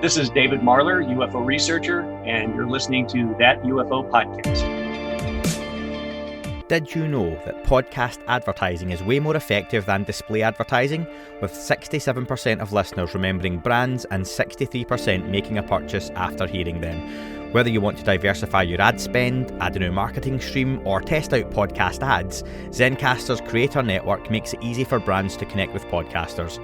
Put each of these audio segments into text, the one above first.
This is David Marler, UFO researcher, and you're listening to That UFO Podcast. Did you know that podcast advertising is way more effective than display advertising, with 67% of listeners remembering brands and 63% making a purchase after hearing them? Whether you want to diversify your ad spend, add a new marketing stream, or test out podcast ads, Zencastr's Creator Network makes it easy for brands to connect with podcasters.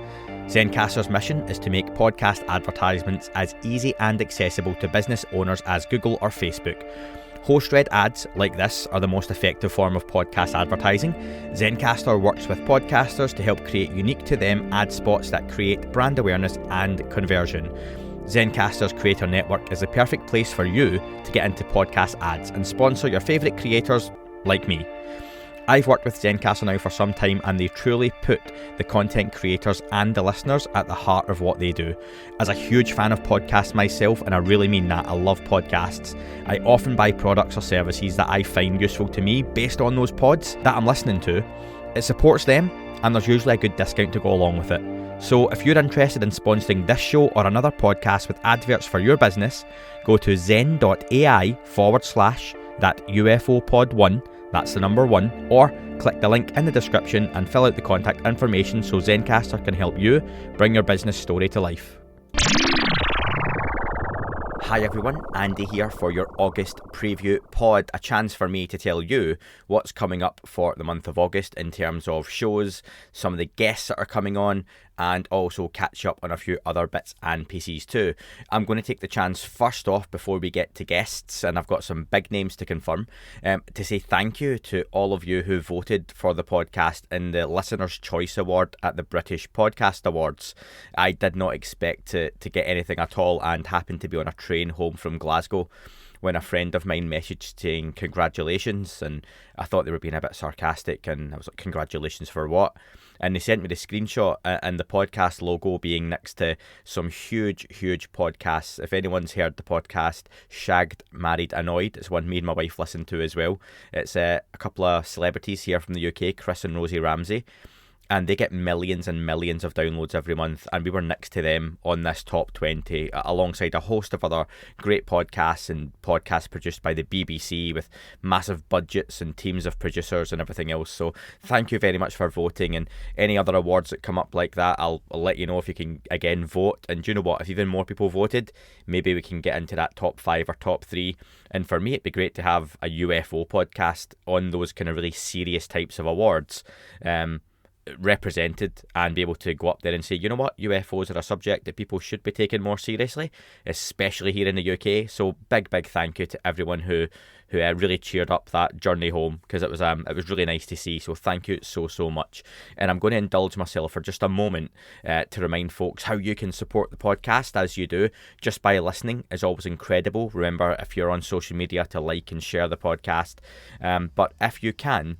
Zencastr's mission is to make podcast advertisements as easy and accessible to business owners as Google or Facebook. Host-read ads like this are the most effective form of podcast advertising. Zencastr works with podcasters to help create unique to them ad spots that create brand awareness and conversion. Zencastr's Creator Network is the perfect place for you to get into podcast ads and sponsor your favourite creators like me. I've worked with Zencastr now for some time, and they truly put the content creators and the listeners at the heart of what they do. As a huge fan of podcasts myself, and I really mean that, I love podcasts, I often buy products or services that I find useful to me based on those pods that I'm listening to. It supports them, and there's usually a good discount to go along with it. So if you're interested in sponsoring this show or another podcast with adverts for your business, go to zen.ai/that UFO pod 1, that's the number 1, or click the link in the description and fill out the contact information so Zencastr can help you bring your business story to life. Hi everyone, Andy here for your August preview pod, a chance for me to tell you what's coming up for the month of August in terms of shows, some of the guests that are coming on, and also catch up on a few other bits and pieces too. I'm going to take the chance first off before we get to guests, and I've got some big names to confirm, to say thank you to all of you who voted for the podcast in the Listener's Choice Award at the British Podcast Awards. I did not expect to get anything at all, and happened to be on a train home from Glasgow when a friend of mine messaged saying congratulations, and I thought they were being a bit sarcastic, and I was like, congratulations for what? And they sent me the screenshot and the podcast logo being next to some huge podcasts. If anyone's heard the podcast Shagged, Married, Annoyed, it's one me and my wife listen to as well. It's a couple of celebrities here from the UK, Chris and Rosie Ramsey, and they get millions and millions of downloads every month, and we were next to them on this top 20 alongside a host of other great podcasts and podcasts produced by the BBC with massive budgets and teams of producers and everything else. So thank you very much for voting, and any other awards that come up like that, I'll let you know if you can again vote. And do you know what, if even more people voted, maybe we can get into that top 5 or top 3. And for me, it'd be great to have a UFO podcast on those kind of really serious types of awards represented, and be able to go up there and say, you know what, UFOs are a subject that people should be taking more seriously, especially here in the UK. So big thank you to everyone who really cheered up that journey home, because it was really nice to see. So thank you so much. And I'm going to indulge myself for just a moment to remind folks how you can support the podcast as you do. Just by listening is always incredible. Remember, if you're on social media, to like and share the podcast. But if you can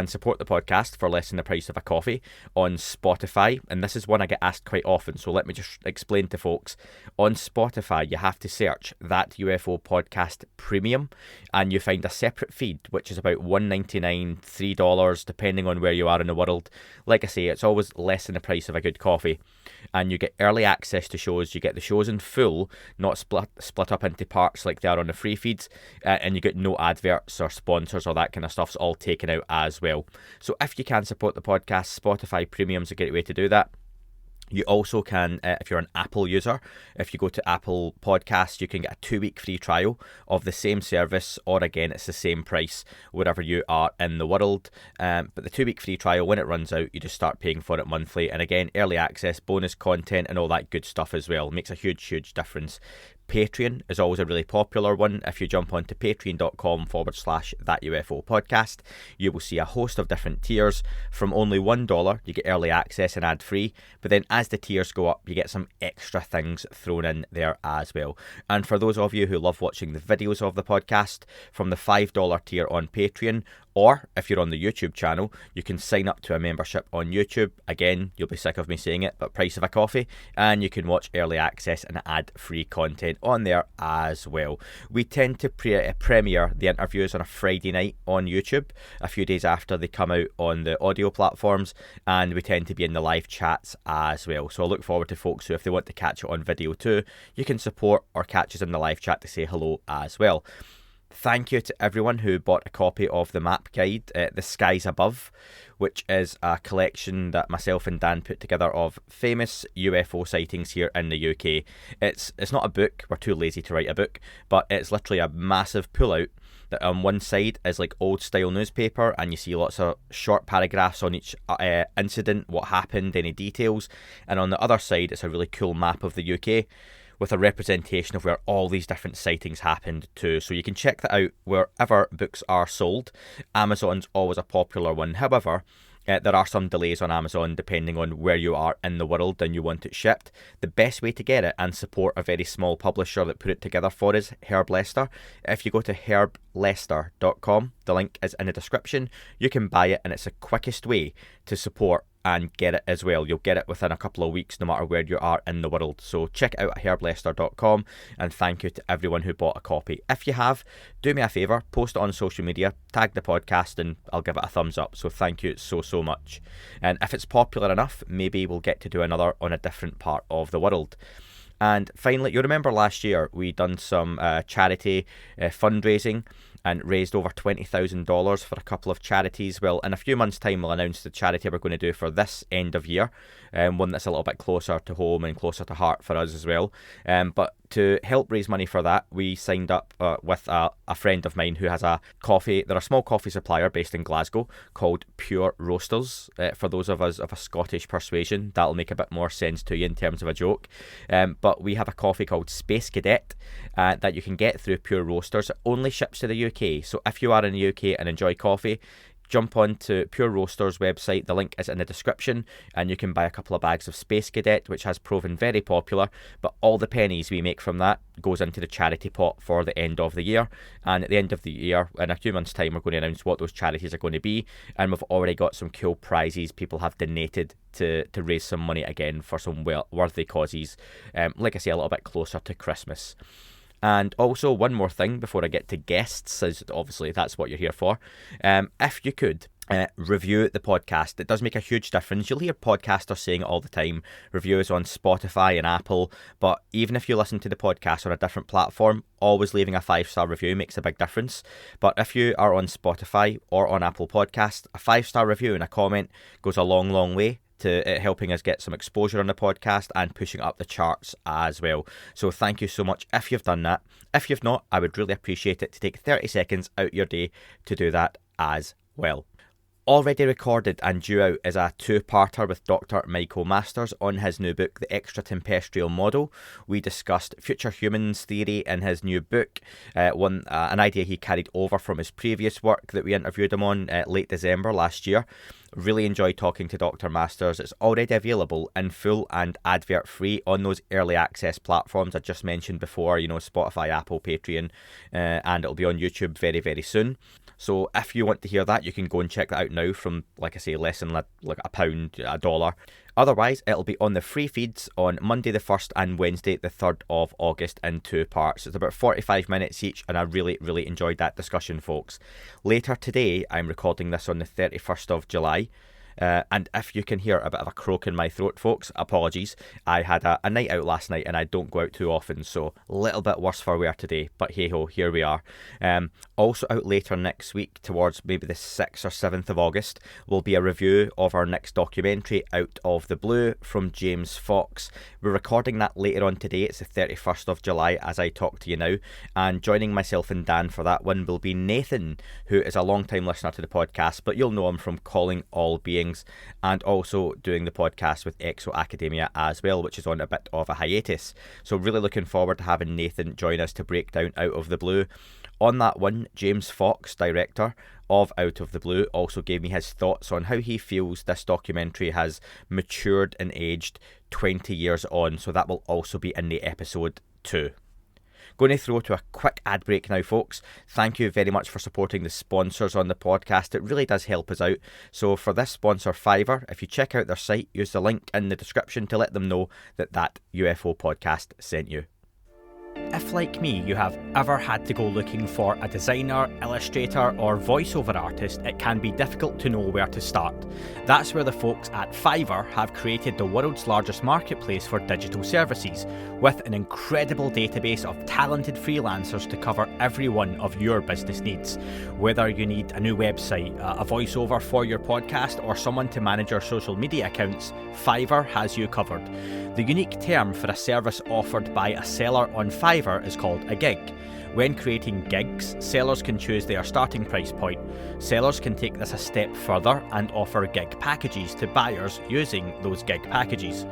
support the podcast for less than the price of a coffee on Spotify. And this is one I get asked quite often, so let me just explain to folks. On Spotify, you have to search That UFO Podcast Premium, and you find a separate feed, which is about $1.99, $3, depending on where you are in the world. Like I say, it's always less than the price of a good coffee. And you get early access to shows. You get the shows in full, not split up into parts like they are on the free feeds. And you get no adverts or sponsors or that kind of stuff's all taken out as well. So if you can support the podcast, Spotify Premium's a great way to do that. You also can, if you're an Apple user, if you go to Apple Podcasts, you can get a 2-week free trial of the same service, or again, it's the same price wherever you are in the world. But the 2-week free trial, when it runs out, you just start paying for it monthly. And again, early access, bonus content, and all that good stuff as well. It makes a huge difference. Patreon is always a really popular one. If you jump onto patreon.com/That UFO Podcast, you will see a host of different tiers. From only $1, you get early access and ad free. But then as the tiers go up, you get some extra things thrown in there as well. And for those of you who love watching the videos of the podcast, from the $5 tier on Patreon, Or if you're on the YouTube channel, you can sign up to a membership on YouTube. Again, you'll be sick of me saying it, but price of a coffee. And you can watch early access and ad-free content on there as well. We tend to premiere the interviews on a Friday night on YouTube, a few days after they come out on the audio platforms. And we tend to be in the live chats as well. So I look forward to folks who, if they want to catch it on video too, you can support or catch us in the live chat to say hello as well. Thank you to everyone who bought a copy of the map guide, The Skies Above, which is a collection that myself and Dan put together of famous UFO sightings here in the UK. It's not a book, we're too lazy to write a book, but it's literally a massive pullout that on one side is like old style newspaper, and you see lots of short paragraphs on each incident, what happened, any details, and on the other side it's a really cool map of the UK with a representation of where all these different sightings happened too. So you can check that out wherever books are sold. Amazon's always a popular one. However, there are some delays on Amazon depending on where you are in the world and you want it shipped. The best way to get it and support a very small publisher that put it together for us, Herb Lester. If you go to herblester.com, the link is in the description, you can buy it, and it's the quickest way to support and get it as well. You'll get it within a couple of weeks no matter where you are in the world. So check it out at herblester.com, and thank you to everyone who bought a copy. If you have, do me a favour, post it on social media, tag the podcast, and I'll give it a thumbs up. So thank you so much. And if it's popular enough, maybe we'll get to do another on a different part of the world. And finally, you remember last year we done some charity fundraising and raised over $20,000 for a couple of charities. Well, in a few months' time, we'll announce the charity we're going to do for this end of year, one that's a little bit closer to home and closer to heart for us as well. But to help raise money for that, we signed up with a friend of mine who has a coffee. They're a small coffee supplier based in Glasgow called Pure Roasters. For those of us of a Scottish persuasion, that'll make a bit more sense to you in terms of a joke. But we have a coffee called Space Cadet that you can get through Pure Roasters. It only ships to the UK. So if you are in the UK and enjoy coffee, jump on to Pure Roasters website, the link is in the description, and you can buy a couple of bags of Space Cadet, which has proven very popular, but all the pennies we make from that goes into the charity pot for the end of the year. And at the end of the year, in a few months' time, we're going to announce what those charities are going to be, and we've already got some cool prizes people have donated to raise some money again for some worthy causes, like I say, a little bit closer to Christmas. And also, one more thing before I get to guests, as obviously that's what you're here for. If you could review the podcast, it does make a huge difference. You'll hear podcasters saying it all the time, reviews on Spotify and Apple, but even if you listen to the podcast on a different platform, always leaving a 5-star review makes a big difference. But if you are on Spotify or on Apple Podcast, a 5-star review and a comment goes a long way to helping us get some exposure on the podcast and pushing up the charts as well. So thank you so much if you've done that. If you've not, I would really appreciate it to take 30 seconds out your day to do that as well. Already recorded and due out is a 2-parter with Dr. Michael Masters on his new book, The Extraterrestrial Model. We discussed future humans theory in his new book, an idea he carried over from his previous work that we interviewed him on late December last year. Really enjoyed talking to Dr. Masters. It's already available in full and advert free on those early access platforms I just mentioned before, Spotify, Apple, Patreon, and it'll be on YouTube very soon. So if you want to hear that, you can go and check that out now from, like I say, less than like £1, $1. Otherwise, it'll be on the free feeds on Monday the 1st and Wednesday the 3rd of August in 2 parts. It's about 45 minutes each, and I really enjoyed that discussion, folks. Later today, I'm recording this on the 31st of July. And if you can hear a bit of a croak in my throat, folks, apologies. I had a night out last night and I don't go out too often, so a little bit worse for wear today, but hey ho, here we are. Also out later next week, towards maybe the 6th or 7th of August, will be a review of our next documentary, Out of the Blue, from James Fox. We're recording that later on today. It's the 31st of July as I talk to you now, and joining myself and Dan for that one will be Nathan, who is a long time listener to the podcast, but you'll know him from Calling All Beings, and also doing the podcast with Exo Academia as well, which is on a bit of a hiatus. So really looking forward to having Nathan join us to break down Out of the Blue. On that one, James Fox, director of Out of the Blue, also gave me his thoughts on how he feels this documentary has matured and aged 20 years on, so that will also be in the episode too. Going to throw to a quick ad break now, folks. Thank you very much for supporting the sponsors on the podcast. It really does help us out. So for this sponsor, Fiverr, if you check out their site, use the link in the description to let them know that UFO podcast sent you. If, like me, you have ever had to go looking for a designer, illustrator or voiceover artist, it can be difficult to know where to start. That's where the folks at Fiverr have created the world's largest marketplace for digital services, with an incredible database of talented freelancers to cover every one of your business needs. Whether you need a new website, a voiceover for your podcast or someone to manage your social media accounts, Fiverr has you covered. The unique term for a service offered by a seller on Fiverr is called a gig. When creating gigs, sellers can choose their starting price point. Sellers can take this a step further and offer gig packages to buyers using those gig packages.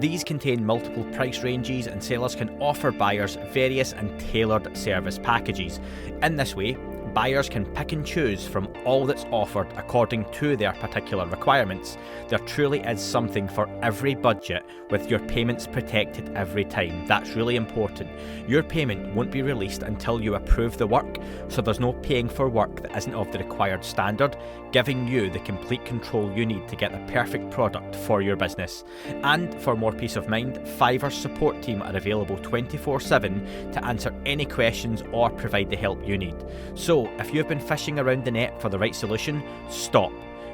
These contain multiple price ranges and sellers can offer buyers various and tailored service packages. In this way, buyers can pick and choose from all that's offered according to their particular requirements. There truly is something for every budget, with your payments protected every time. That's really important. Your payment won't be released until you approve the work, so there's no paying for work that isn't of the required standard, giving you the complete control you need to get the perfect product for your business. And for more peace of mind, Fiverr's support team are available 24/7 to answer any questions or provide the help you need. So, if you've been fishing around the net for the right solution, stop.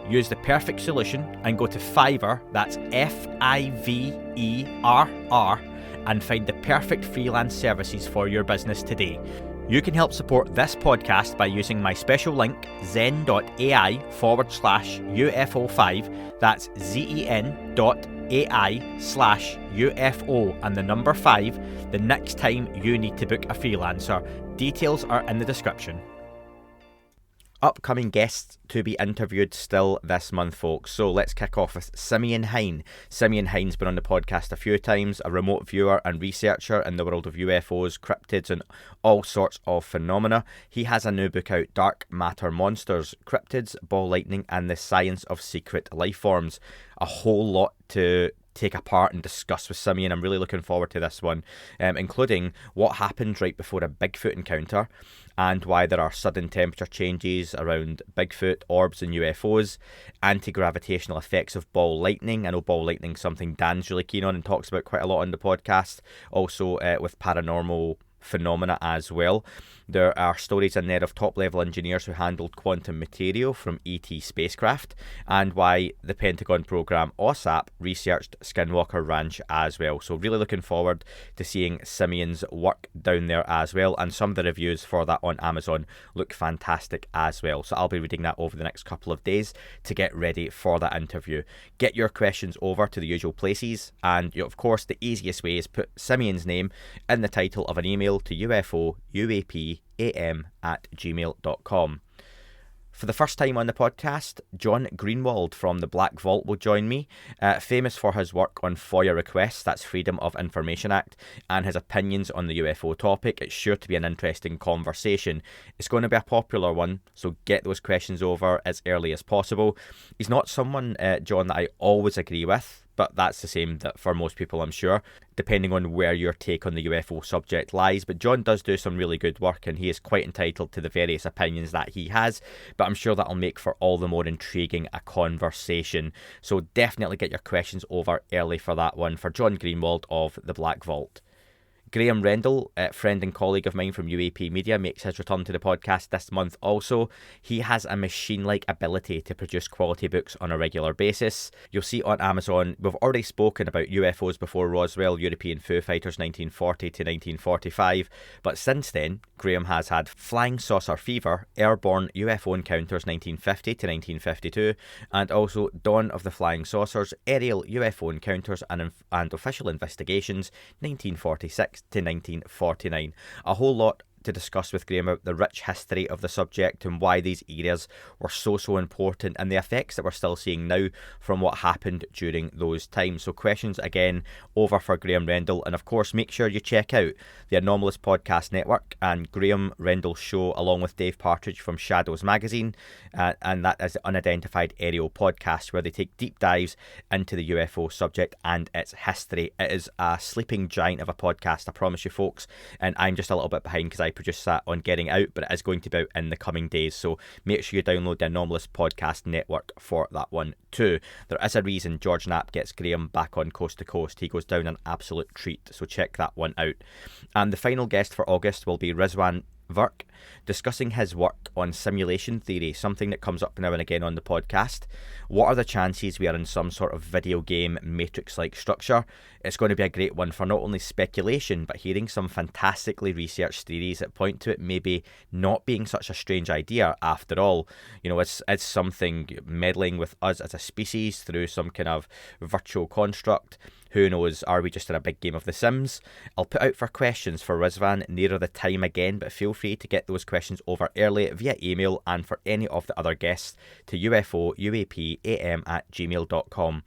Use the perfect solution and go to Fiverr, that's Fiverr, and find the perfect freelance services for your business today. You can help support this podcast by using my special link, zen.ai/UFO5, that's zen.ai/UFO and the number 5, the next time you need to book a freelancer. Details are in the description. Upcoming guests to be interviewed still this month, folks. So let's kick off with Simeon Hine. Simeon Hine's been on the podcast a few times, a remote viewer and researcher in the world of UFOs, cryptids and all sorts of phenomena. He has a new book out, Dark Matter Monsters, Cryptids, Ball Lightning and the Science of Secret Life Forms. A whole lot to take apart and discuss with Simeon. I'm really looking forward to this one, including what happened right before a Bigfoot encounter and why there are sudden temperature changes around Bigfoot, orbs and UFOs, anti-gravitational effects of ball lightning. I know ball lightning is something Dan's really keen on and talks about quite a lot on the podcast, also with paranormal phenomena as well. There are stories in there of top-level engineers who handled quantum material from ET spacecraft, and why the Pentagon program OSAP researched Skinwalker Ranch as well. So really looking forward to seeing Simeon's work down there as well, and some of the reviews for that on Amazon look fantastic as well. So I'll be reading that over the next couple of days to get ready for that interview. Get your questions over to the usual places, and of course the easiest way is put Simeon's name in the title of an email to UFOUAPAM@gmail.com. For the first time on the podcast, John Greenwald from the Black Vault will join me, famous for his work on FOIA requests, that's Freedom of Information Act, and his opinions on the UFO topic. It's sure to be an interesting conversation. It's going to be a popular one, so get those questions over as early as possible. He's not someone, John, that I always agree with, but that's the same that for most people, I'm sure, depending on where your take on the UFO subject lies. But John does do some really good work, and he is quite entitled to the various opinions that he has, but I'm sure that'll make for all the more intriguing a conversation. So definitely get your questions over early for that one, for John Greenwald of the Black Vault. Graham Rendell, a friend and colleague of mine from UAP Media, makes his return to the podcast this month also. He has a machine-like ability to produce quality books on a regular basis. You'll see on Amazon, we've already spoken about UFOs before Roswell, European Foo Fighters 1940 to 1945, but since then, Graham has had Flying Saucer Fever, Airborne UFO Encounters 1950 to 1952, and also Dawn of the Flying Saucers, Aerial UFO Encounters and Official Investigations 1946 to 1949. A whole lot to discuss with Graham about the rich history of the subject and why these areas were so important and the effects that we're still seeing now from what happened during those times. So questions again over for Graham Rendell, and of course make sure you check out the Anomalous Podcast Network and Graham Rendell's show along with Dave Partridge from Shadows Magazine, and that is the Unidentified Aerial Podcast, where they take deep dives into the UFO subject and its history. It is a sleeping giant of a podcast, I promise you folks, and I'm just a little bit behind because I produced that on Getting Out, but it is going to be out in the coming days, so make sure you download the Anomalous Podcast Network for that one too. There is a reason George Knapp gets Graham back on Coast to Coast. He goes down an absolute treat, so check that one out. And the final guest for August will be Rizwan Virk, discussing his work on simulation theory, something that comes up now and again on the podcast. What are the chances we are in some sort of video game Matrix-like structure? It's going to be a great one for not only speculation, but hearing some fantastically researched theories that point to it maybe not being such a strange idea after all. You know, it's something meddling with us as a species through some kind of virtual construct. Who knows, are we just in a big game of The Sims? I'll put out for questions for Rizwan nearer the time again, but feel free to get those questions over early via email, and for any of the other guests to ufouapam@gmail.com.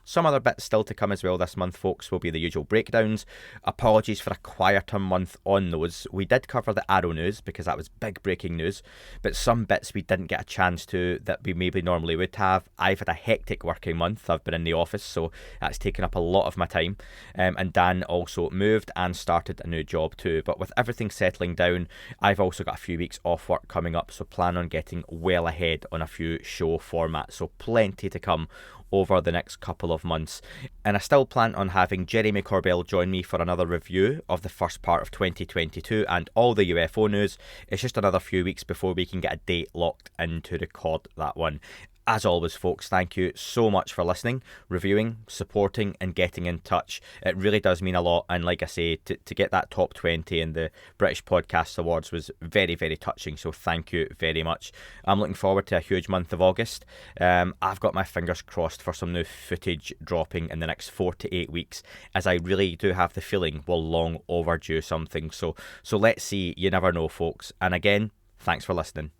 Some other bits still to come as well this month, folks, will be the usual breakdowns. Apologies for a quieter month on those. We did cover the Arrow news because that was big breaking news, but some bits we didn't get a chance to that we maybe normally would have. I've had a hectic working month. I've been in the office, so that's taken up a lot of my time. And Dan also moved and started a new job too. But with everything settling down, I've also got a few weeks off work coming up, so plan on getting well ahead on a few show formats. So plenty to come over the next couple of months. And I still plan on having Jeremy Corbell join me for another review of the first part of 2022 and all the UFO news. It's just another few weeks before we can get a date locked in to record that one. As always, folks, thank you so much for listening, reviewing, supporting, and getting in touch. It really does mean a lot. And like I say, to get that top 20 in the British Podcast Awards was very, very touching. So thank you very much. I'm looking forward to a huge month of August. I've got my fingers crossed for some new footage dropping in the next 4 to 8 weeks, as I really do have the feeling we'll long overdue something. So let's see. You never know, folks. And again, thanks for listening.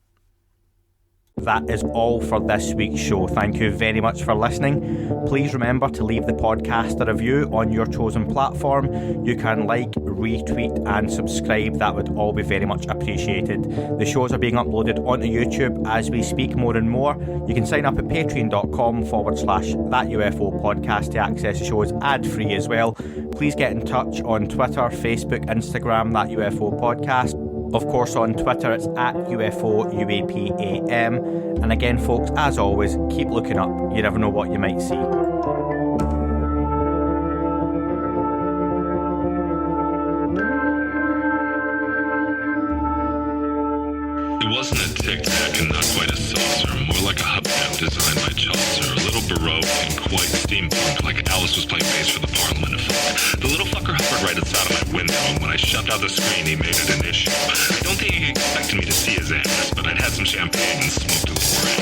That is all for this week's show. Thank you very much for listening. Please remember to leave the podcast a review on your chosen platform. You can like, retweet and subscribe. That would all be very much appreciated. The shows are being uploaded onto YouTube as we speak more and more. You can sign up at patreon.com/thatUFO podcast to access the shows ad-free as well. Please get in touch on Twitter, Facebook, Instagram, That UFO Podcast. Of course, on Twitter, it's at UFOUAPAM. And again, folks, as always, keep looking up. You never know what you might see. It wasn't a tic-tac and not quite a saucer, more like a hubcap designed by Chaucer, a little baroque and quite steampunk, like Alice was playing bass for the Parliament of Folk. The little fucker hovered right outside of my window, and when I shoved out the screen, he made it an issue. I don't think he expected me to see his ass, but I'd had some champagne and smoked a little around.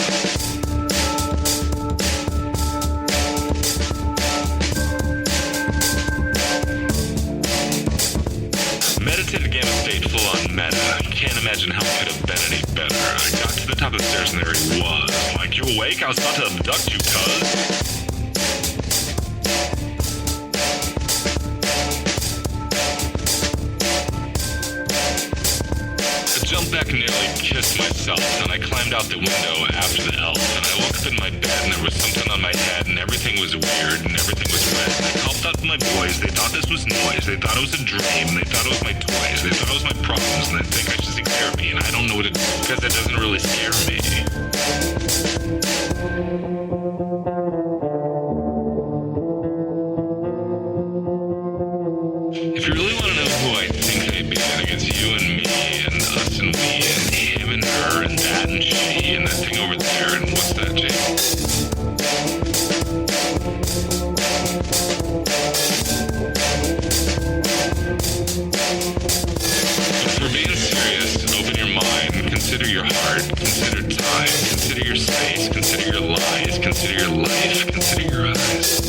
Meditative gamma state full on meta. Can't imagine how it could have been any better. I got to the top of the stairs and there he was. Like, you awake? I was about to abduct you, cuz. I jumped back and nearly kissed myself, and I climbed out the window after the elf, and I woke up in my bed and there was something on my head and everything was weird and everything was red. And I called out to my boys. They thought this was noise. They thought it was a dream. They thought it was my toys. They thought it was my problems, and they think I should seek therapy, and I don't know what to do because it doesn't really scare me. If you really want to know who I think may be, I think it's you and me and us and we and him and her and that and she and that thing over there and what's that, Jake? But for being serious, open your mind, consider your heart, consider time, consider your space, consider your lies, consider your life, consider your eyes.